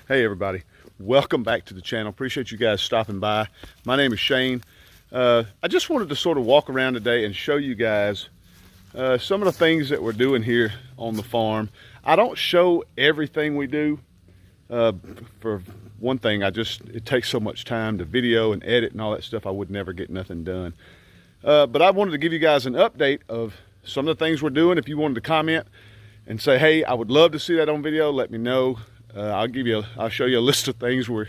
Hey everybody, welcome back to the channel. Appreciate you guys stopping by. My name is Shane. I just wanted to sort of walk around today and show you guys some of the things that we're doing here on the farm. I don't show everything we do. For one thing, it takes so much time to video and edit and all that stuff. I would never get nothing done. But I wanted to give you guys an update of some of the things we're doing. If you wanted to comment and say, hey, I would love to see that on video, let me know. I'll show you a list of things we're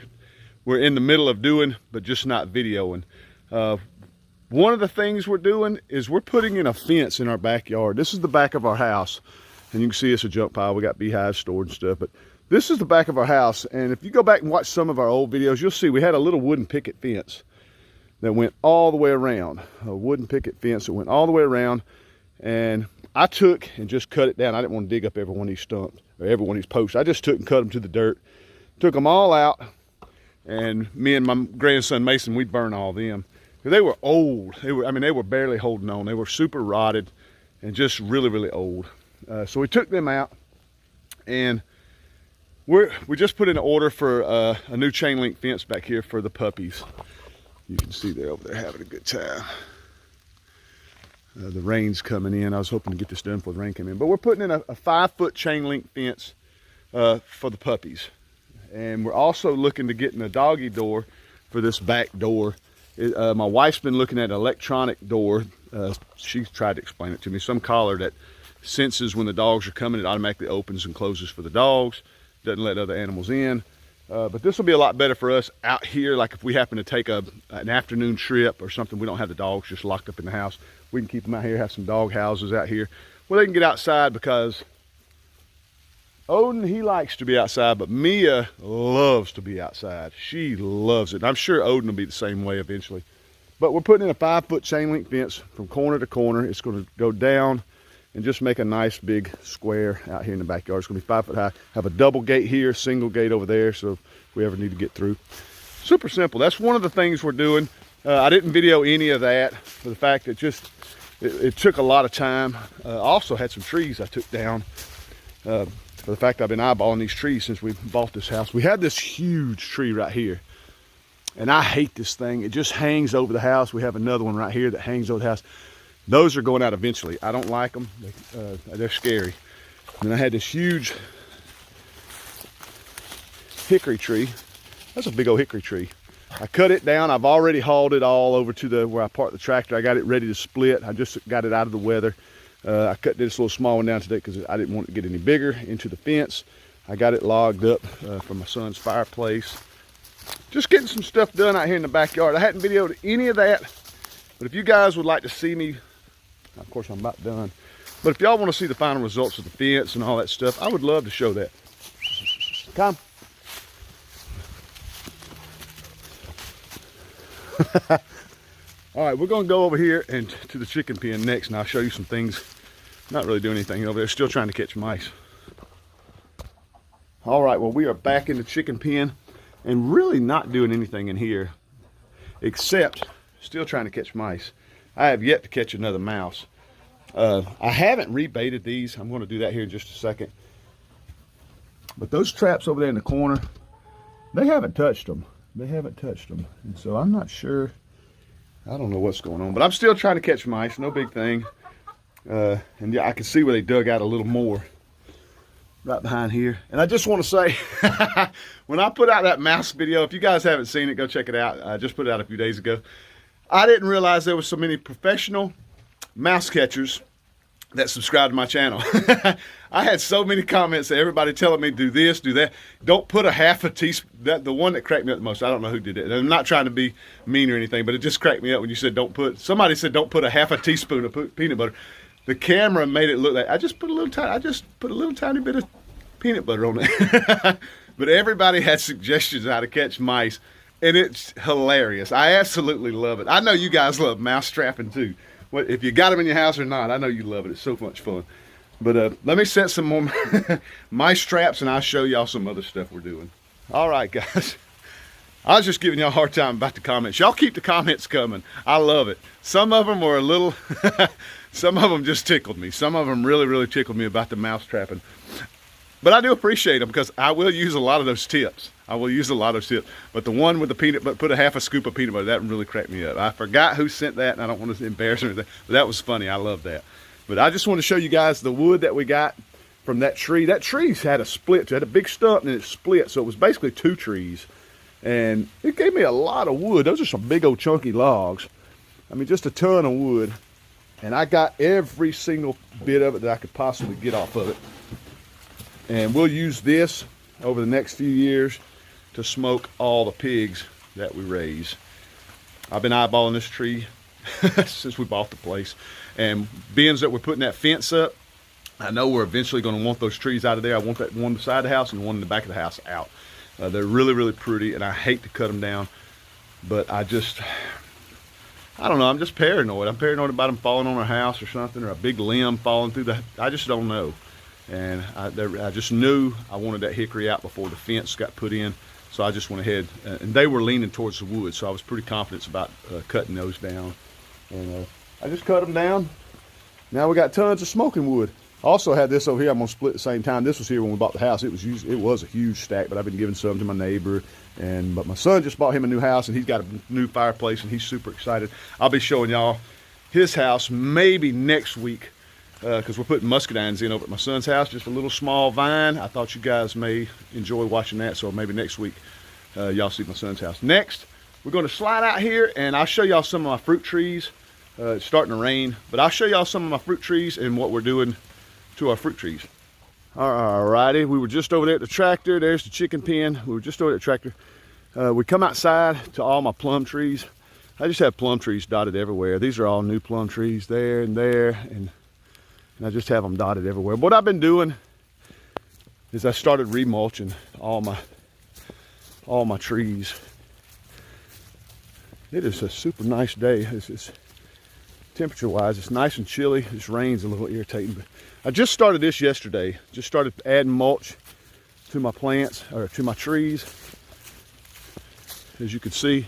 in the middle of doing, but just not videoing. One of the things we're doing is we're putting in a fence in our backyard. This is the back of our house, and you can see it's a junk pile. We got beehives stored and stuff, but this is the back of our house. And if you go back and watch some of our old videos, you'll see we had a little wooden picket fence that went all the way around. A wooden picket fence that went all the way around, and I took and just cut it down. I didn't want to dig up every one of these stumps or every one of these posts. I just took and cut them to the dirt, took them all out, and me and my grandson Mason, we'd burn all of them. They were old. They were barely holding on. They were super rotted and just really, really old. So we took them out, and we just put in an order for a new chain link fence back here for the puppies. You can see they're over there having a good time. The rain's coming in. I was hoping to get this done before the rain came in. But we're putting in a 5-foot chain link fence for the puppies. And we're also looking to get in a doggy door for this back door. My wife's been looking at an electronic door. She tried to explain it to me. Some collar that senses when the dogs are coming. It automatically opens and closes for the dogs. Doesn't let other animals in. But this will be a lot better for us out here. Like if we happen to take an afternoon trip or something, we don't have the dogs just locked up in the house. We can keep them out here, have some dog houses out here where they can get outside, because Odin, he likes to be outside, but Mia loves to be outside. She loves it. And I'm sure Odin will be the same way eventually. But we're putting in a 5-foot chain link fence from corner to corner. It's going to go down and just make a nice big square out here in the backyard. It's going to be 5 foot high. Have a double gate here, single gate over there, so if we ever need to get through. Super simple. That's one of the things we're doing. I didn't video any of that for the fact that it took a lot of time. I also had some trees I took down for the fact I've been eyeballing these trees since we bought this house. We had this huge tree right here, and I hate this thing. It just hangs over the house. We have another one right here that hangs over the house. Those are going out eventually. I don't like them. They're scary. And then I had this huge hickory tree. That's a big old hickory tree. I cut it down. I've already hauled it all over to where I parked the tractor. I got it ready to split. I just got it out of the weather. I cut this little small one down today because I didn't want it to get any bigger into the fence. I got it logged up from my son's fireplace. Just getting some stuff done out here in the backyard. I hadn't videoed any of that, but if you guys would like to see me, of course I'm about done, but if y'all want to see the final results of the fence and all that stuff, I would love to show that. Come. All right, we're going to go over here and to the chicken pen next, and I'll show you some things. Not really doing anything over there, still trying to catch mice. All right, well, we are back in the chicken pen and really not doing anything in here except still trying to catch mice. I have yet to catch another mouse. I haven't rebaited these. I'm going to do that here in just a second. But those traps over there in the corner, they haven't touched them. They haven't touched them. And so I'm not sure. I don't know what's going on, but I'm still trying to catch mice. No big thing. And yeah, I can see where they dug out a little more right behind here. And I just want to say, when I put out that mouse video, if you guys haven't seen it, go check it out. I just put it out a few days ago. I didn't realize there were so many professional mouse catchers that subscribe to my channel. I had so many comments, everybody telling me do this, do that. Don't put a half a teaspoon. The one that cracked me up the most, I don't know who did it. I'm not trying to be mean or anything, but it just cracked me up when you said somebody said don't put a half a teaspoon of peanut butter. The camera made it look like I just put a little tiny bit of peanut butter on it. But everybody had suggestions how to catch mice, and it's hilarious. I absolutely love it. I know you guys love mouse trapping too. If you got them in your house or not, I know you love it. It's so much fun. But let me set some more mice traps, and I'll show y'all some other stuff we're doing. All right, guys. I was just giving y'all a hard time about the comments. Y'all keep the comments coming. I love it. Some of them were a little, some of them just tickled me. Some of them really, really tickled me about the mouse trapping. But I do appreciate them because I will use a lot of those tips. I will use a lot of those tips. But the one with the peanut butter, put a half a scoop of peanut butter, that really cracked me up. I forgot who sent that, and I don't want to embarrass anything, but that was funny. I love that. But I just want to show you guys the wood that we got from that tree. That tree had a split. It had a big stump, and it split, so it was basically 2 trees. And it gave me a lot of wood. Those are some big old chunky logs. I mean, just a ton of wood. And I got every single bit of it that I could possibly get off of it. And we'll use this over the next few years to smoke all the pigs that we raise. I've been eyeballing this tree since we bought the place. And being that we're putting that fence up, I know we're eventually going to want those trees out of there. I want that one beside the house and one in the back of the house out. They're really, really pretty, and I hate to cut them down. But I don't know, I'm just paranoid. I'm paranoid about them falling on our house or something, or a big limb falling through I just don't know. And I just knew I wanted that hickory out before the fence got put in. So I just went ahead, and they were leaning towards the wood, so I was pretty confident about cutting those down. And I just cut them down. Now we got tons of smoking wood. I also had this over here I'm gonna split at the same time. This was here when we bought the house. It was a huge stack, but I've been giving some to my neighbor. But my son just bought him a new house, and he's got a new fireplace, and he's super excited. I'll be showing y'all his house maybe next week, because we're putting muscadines in over at my son's house, just a little small vine. I thought you guys may enjoy watching that, so maybe next week y'all see my son's house. Next, we're gonna slide out here, and I'll show y'all some of my fruit trees. It's starting to rain, but I'll show y'all some of my fruit trees and what we're doing to our fruit trees. Alrighty, we were just over there at the tractor. There's the chicken pen. We were just over at the tractor. We come outside to all my plum trees. I just have plum trees dotted everywhere. These are all new plum trees there and there, and I just have them dotted everywhere. What I've been doing is I started remulching all my trees. It is a super nice day. It's temperature-wise, it's nice and chilly. This rain's a little irritating, but I just started this yesterday. Just started adding mulch to my plants, or to my trees, as you can see.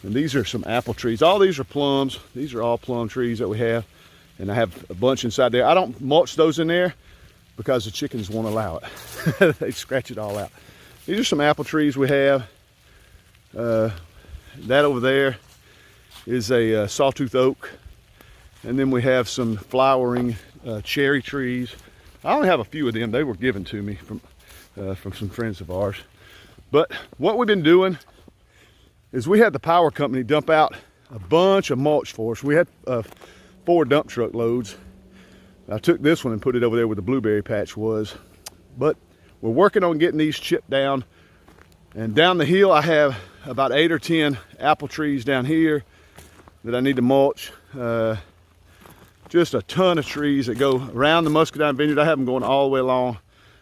And these are some apple trees. All these are plums. These are all plum trees that we have. And I have a bunch inside there. I don't mulch those in there because the chickens won't allow it. They scratch it all out. These are some apple trees we have. That over there is a sawtooth oak. And then we have some flowering cherry trees. I only have a few of them. They were given to me from some friends of ours. But what we've been doing is we had the power company dump out a bunch of mulch for us. We had 4 dump truck loads. I took this one and put it over there where the blueberry patch was. But we're working on getting these chipped down. And down the hill I have about 8 or 10 apple trees down here that I need to mulch. Just a ton of trees that go around the muscadine vineyard. I have them going all the way along.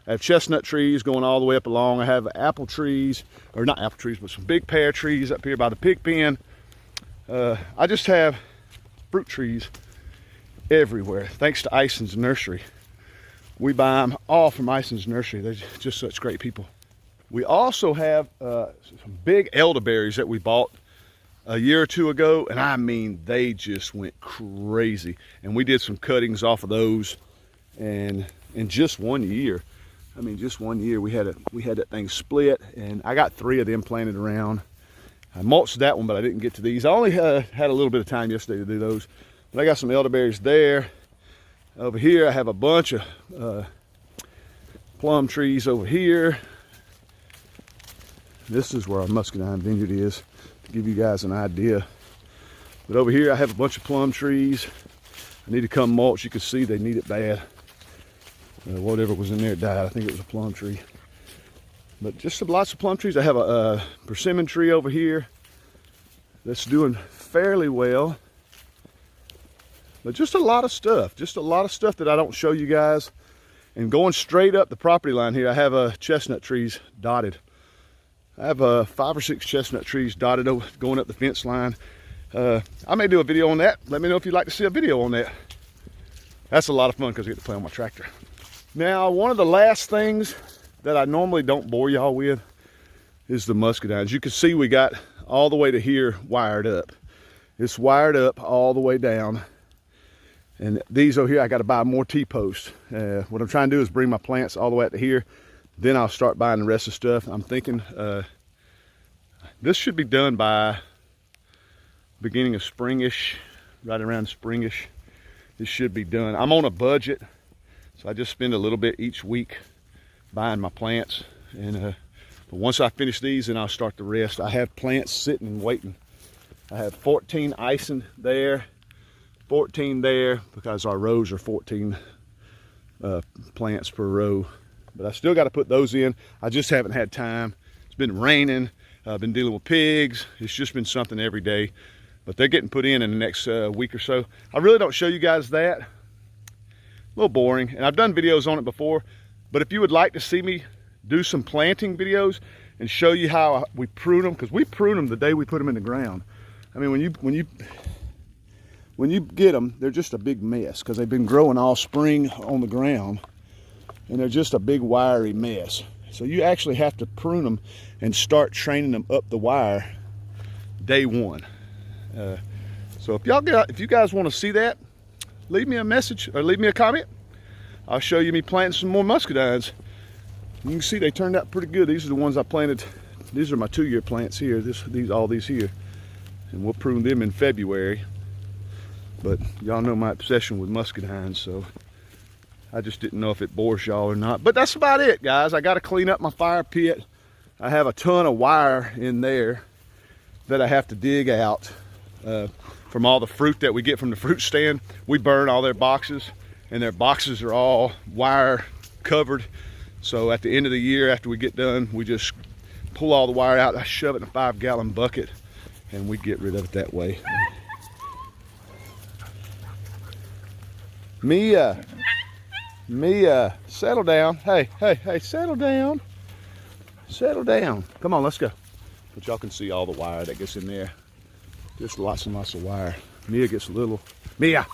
I have chestnut trees going all the way up along. I have apple trees, or not apple trees, but some big pear trees up here by the pig pen. I just have fruit trees everywhere, thanks to Ison's Nursery. We buy them all from Ison's Nursery. They're just such great people. We also have some big elderberries that we bought a year or 2 ago, and I mean, they just went crazy. And we did some cuttings off of those, and in just 1 year, I mean, just 1 year, we had that thing split, and I got 3 of them planted around. I mulched that one, but I didn't get to these. I only had a little bit of time yesterday to do those. But I got some elderberries there. Over here, I have a bunch of plum trees over here. This is where our muscadine vineyard is, to give you guys an idea. But over here, I have a bunch of plum trees. I need to come mulch. You can see they need it bad. Whatever was in there died. I think it was a plum tree. But just lots of plum trees. I have a persimmon tree over here that's doing fairly well. But just a lot of stuff. Just a lot of stuff that I don't show you guys. And going straight up the property line here, I have chestnut trees dotted. I have 5 or 6 chestnut trees dotted over, going up the fence line. I may do a video on that. Let me know if you'd like to see a video on that. That's a lot of fun because I get to play on my tractor. Now, one of the last things that I normally don't bore y'all with is the muscadines. You can see we got all the way to here wired up. It's wired up all the way down. And these over here, I got to buy more T-posts. What I'm trying to do is bring my plants all the way out to here. Then I'll start buying the rest of the stuff. I'm thinking this should be done by beginning of springish, right around springish. This should be done. I'm on a budget, so I just spend a little bit each week buying my plants. And but once I finish these, then I'll start the rest. I have plants sitting and waiting. I have 14 icing there, 14 there, because our rows are 14 plants per row. But I still got to put those in. I just haven't had time. It's been raining. I've been dealing with pigs. It's just been something every day. But they're getting put in the next week or so. I really don't show you guys that. A little boring. And I've done videos on it before. But if you would like to see me do some planting videos and show you how we prune them, because we prune them the day we put them in the ground. I mean, when you get them, they're just a big mess because they've been growing all spring on the ground. And they're just a big wiry mess. So you actually have to prune them and start training them up the wire day one. So if you guys want to see that, leave me a message or leave me a comment. I'll show you me planting some more muscadines. You can see they turned out pretty good. These are the ones I planted. These are my 2-year plants here. All these here, and we'll prune them in February. But y'all know my obsession with muscadines, so I just didn't know if it bores y'all or not. But that's about it, guys. I got to clean up my fire pit. I have a ton of wire in there that I have to dig out from all the fruit that we get from the fruit stand. We burn all their boxes, and their boxes are all wire covered. So at the end of the year, after we get done, we just pull all the wire out. I shove it in a 5-gallon bucket, and we get rid of it that way. Mia, settle down. Hey, settle down. Settle down. Come on, let's go. But y'all can see all the wire that gets in there. Just lots and lots of wire. Mia gets a little. Mia,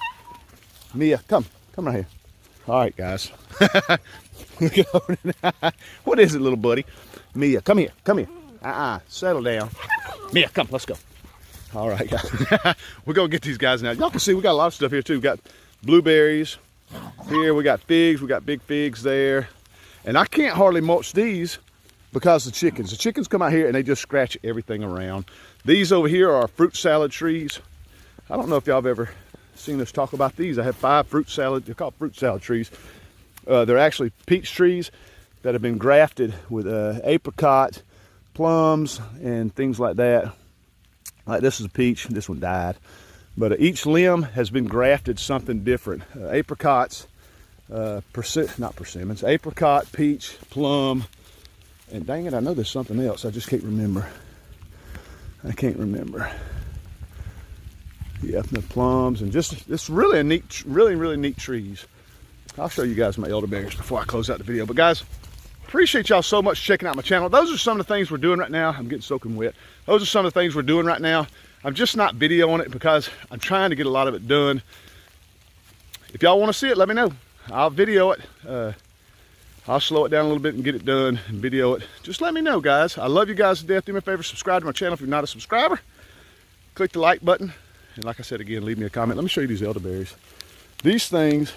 come right here. All right, guys. What is it, little buddy? Mia, come here. Settle down. Mia, come, let's go. All right, guys. We're gonna get these guys now. Y'all can see we got a lot of stuff here too. We got blueberries here. We got figs. We got big figs there. And I can't hardly mulch these because the chickens. The chickens come out here and they just scratch everything around. These over here are fruit salad trees. I don't know if y'all have ever seen us talk about these. I have 5 fruit salad. They're called fruit salad trees. They're actually peach trees that have been grafted with apricot, plums, and things like that. Like this is a peach. This one died. But each limb has been grafted something different. Apricots, not persimmons, apricot, peach, plum, and dang it, I know there's something else. I just can't remember. Yeah, the plums, and just it's really a neat, really neat trees. I'll show you guys my elderberries before I close out the video. But guys, appreciate y'all so much checking out my channel. Those are some of the things we're doing right now. I'm getting soaking wet. Those are some of the things we're doing right now. I'm just not videoing it because I'm trying to get a lot of it done. If y'all want to see it, let me know. I'll video it. I'll slow it down a little bit and get it done and video it. Just let me know, guys. I love you guys to death. Do me a favor, subscribe to my channel if you're not a subscriber. Click the like button. And like I said again, leave me a comment. Let me show you these elderberries. These things,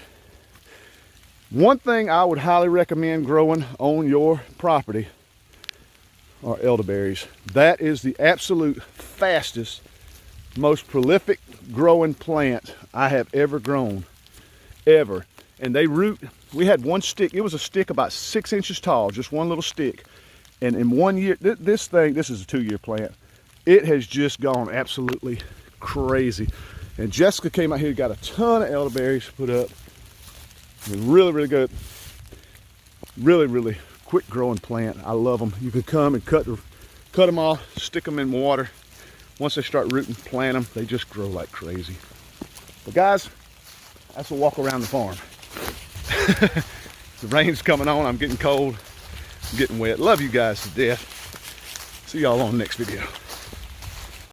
one thing I would highly recommend growing on your property are elderberries. That is the absolute fastest, most prolific growing plant I have ever grown, ever. And they root, we had one stick, it was a stick about 6 inches tall, just one little stick. And in 1 year, this is a 2-year plant. It has just gone absolutely crazy. And Jessica came out here, got a ton of elderberries put up. They're really good. Really quick growing plant. I love them. You can come and cut them off, stick them in water. Once they start rooting, plant them. They just grow like crazy. But guys, that's a walk around the farm. The rain's coming on. I'm getting cold. I'm getting wet. Love you guys to death. See y'all on the next video.